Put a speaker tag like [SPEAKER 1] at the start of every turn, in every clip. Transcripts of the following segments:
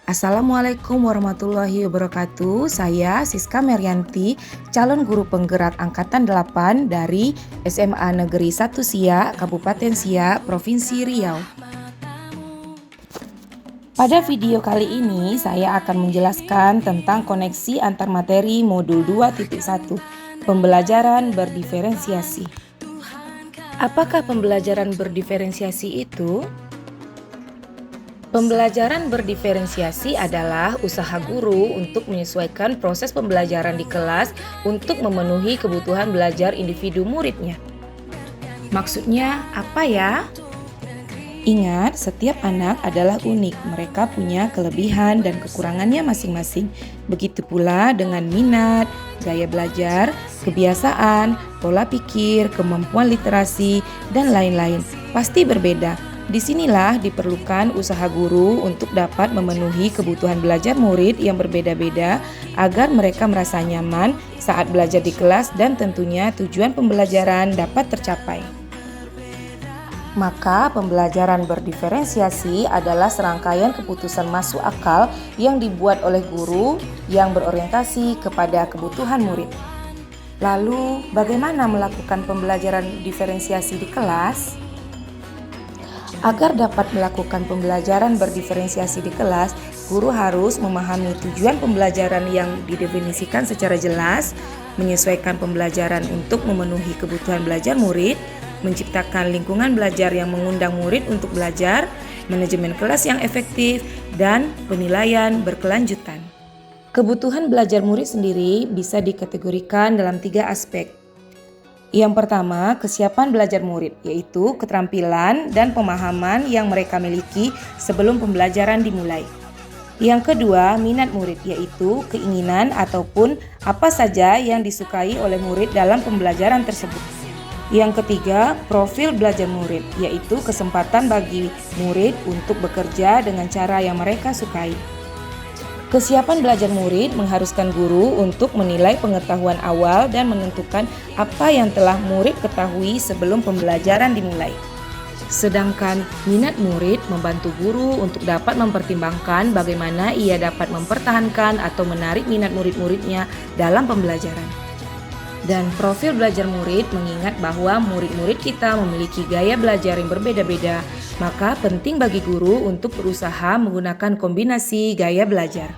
[SPEAKER 1] Assalamualaikum warahmatullahi wabarakatuh. Saya Siska Merianti, calon guru penggerak angkatan 8 dari SMA Negeri 1 Siak, Kabupaten Siak, Provinsi Riau. Pada video kali ini saya akan menjelaskan tentang koneksi antar materi modul 2.1, pembelajaran berdiferensiasi. Apakah pembelajaran berdiferensiasi itu? Pembelajaran berdiferensiasi adalah usaha guru untuk menyesuaikan proses pembelajaran di kelas untuk memenuhi kebutuhan belajar individu muridnya. Maksudnya apa ya? Ingat, setiap anak adalah unik. Mereka punya kelebihan dan kekurangannya masing-masing. Begitu pula dengan minat, gaya belajar, kebiasaan, pola pikir, kemampuan literasi, dan lain-lain. Pasti berbeda. Disinilah diperlukan usaha guru untuk dapat memenuhi kebutuhan belajar murid yang berbeda-beda agar mereka merasa nyaman saat belajar di kelas dan tentunya tujuan pembelajaran dapat tercapai. Maka pembelajaran berdiferensiasi adalah serangkaian keputusan masuk akal yang dibuat oleh guru yang berorientasi kepada kebutuhan murid. Lalu, bagaimana melakukan pembelajaran diferensiasi di kelas? Agar dapat melakukan pembelajaran berdiferensiasi di kelas, guru harus memahami tujuan pembelajaran yang didefinisikan secara jelas, menyesuaikan pembelajaran untuk memenuhi kebutuhan belajar murid, menciptakan lingkungan belajar yang mengundang murid untuk belajar, manajemen kelas yang efektif, dan penilaian berkelanjutan. Kebutuhan belajar murid sendiri bisa dikategorikan dalam 3 aspek. Yang pertama, kesiapan belajar murid, yaitu keterampilan dan pemahaman yang mereka miliki sebelum pembelajaran dimulai. Yang kedua, minat murid, yaitu keinginan ataupun apa saja yang disukai oleh murid dalam pembelajaran tersebut. Yang ketiga, profil belajar murid, yaitu kesempatan bagi murid untuk bekerja dengan cara yang mereka sukai. Kesiapan belajar murid mengharuskan guru untuk menilai pengetahuan awal dan menentukan apa yang telah murid ketahui sebelum pembelajaran dimulai. Sedangkan minat murid membantu guru untuk dapat mempertimbangkan bagaimana ia dapat mempertahankan atau menarik minat murid-muridnya dalam pembelajaran. Dan profil belajar murid mengingat bahwa murid-murid kita memiliki gaya belajar yang berbeda-beda, maka penting bagi guru untuk berusaha menggunakan kombinasi gaya belajar.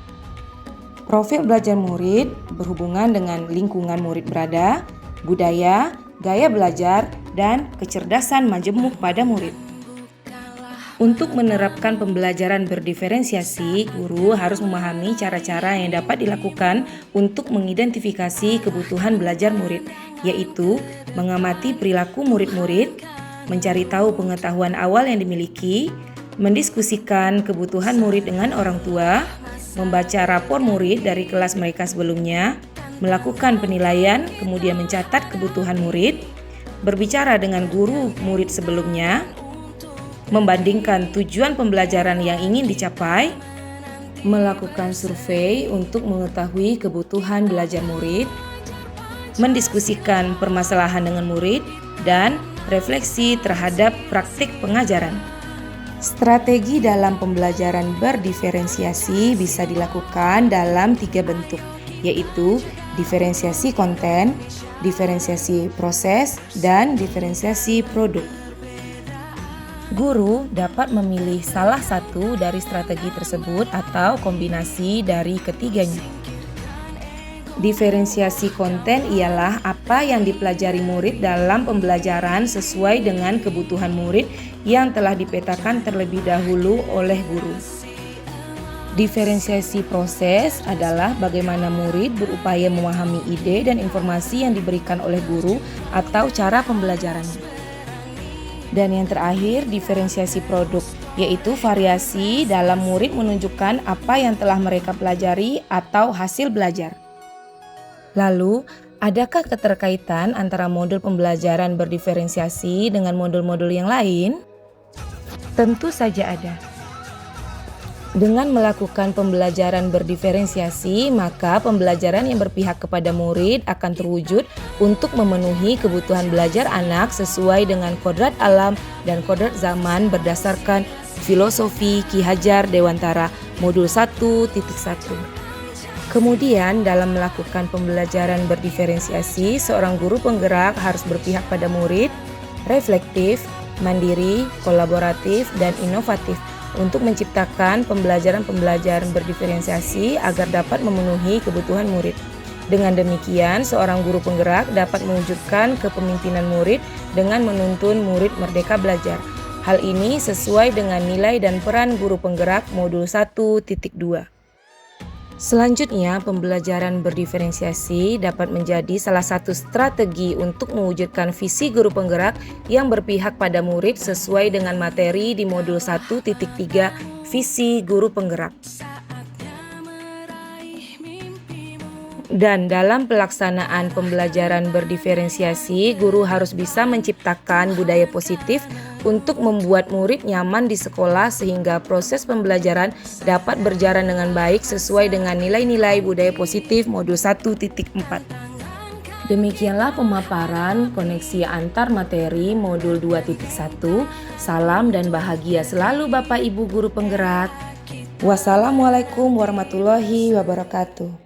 [SPEAKER 1] Profil belajar murid berhubungan dengan lingkungan murid berada, budaya, gaya belajar, dan kecerdasan majemuk pada murid. Untuk menerapkan pembelajaran berdiferensiasi, guru harus memahami cara-cara yang dapat dilakukan untuk mengidentifikasi kebutuhan belajar murid, yaitu mengamati perilaku murid-murid, mencari tahu pengetahuan awal yang dimiliki, mendiskusikan kebutuhan murid dengan orang tua, membaca rapor murid dari kelas mereka sebelumnya, melakukan penilaian, kemudian mencatat kebutuhan murid, berbicara dengan guru murid sebelumnya, membandingkan tujuan pembelajaran yang ingin dicapai, melakukan survei untuk mengetahui kebutuhan belajar murid, mendiskusikan permasalahan dengan murid, dan refleksi terhadap praktik pengajaran. Strategi dalam pembelajaran berdiferensiasi bisa dilakukan dalam 3 bentuk, yaitu diferensiasi konten, diferensiasi proses, dan diferensiasi produk. Guru dapat memilih salah satu dari strategi tersebut atau kombinasi dari ketiganya. Diferensiasi konten ialah apa yang dipelajari murid dalam pembelajaran sesuai dengan kebutuhan murid yang telah dipetakan terlebih dahulu oleh guru. Diferensiasi proses adalah bagaimana murid berupaya memahami ide dan informasi yang diberikan oleh guru atau cara pembelajarannya. Dan yang terakhir, diferensiasi produk, yaitu variasi dalam murid menunjukkan apa yang telah mereka pelajari atau hasil belajar. Lalu, adakah keterkaitan antara modul pembelajaran berdiferensiasi dengan modul-modul yang lain? Tentu saja ada. Dengan melakukan pembelajaran berdiferensiasi, maka pembelajaran yang berpihak kepada murid akan terwujud untuk memenuhi kebutuhan belajar anak sesuai dengan kodrat alam dan kodrat zaman berdasarkan Filosofi Ki Hajar Dewantara Modul 1.1. Kemudian dalam melakukan pembelajaran berdiferensiasi, seorang guru penggerak harus berpihak pada murid, reflektif, mandiri, kolaboratif, dan inovatif untuk menciptakan pembelajaran berdiferensiasi agar dapat memenuhi kebutuhan murid. Dengan demikian, seorang guru penggerak dapat mewujudkan kepemimpinan murid dengan menuntun murid merdeka belajar. Hal ini sesuai dengan nilai dan peran guru penggerak Modul 1.2. Selanjutnya, pembelajaran berdiferensiasi dapat menjadi salah satu strategi untuk mewujudkan visi guru penggerak yang berpihak pada murid sesuai dengan materi di Modul 1.3 Visi Guru Penggerak. Dan dalam pelaksanaan pembelajaran berdiferensiasi, guru harus bisa menciptakan budaya positif untuk membuat murid nyaman di sekolah sehingga proses pembelajaran dapat berjalan dengan baik sesuai dengan nilai-nilai budaya positif Modul 1.4. Demikianlah pemaparan koneksi antar materi Modul 2.1. Salam dan bahagia selalu Bapak Ibu Guru Penggerak. Wassalamualaikum warahmatullahi wabarakatuh.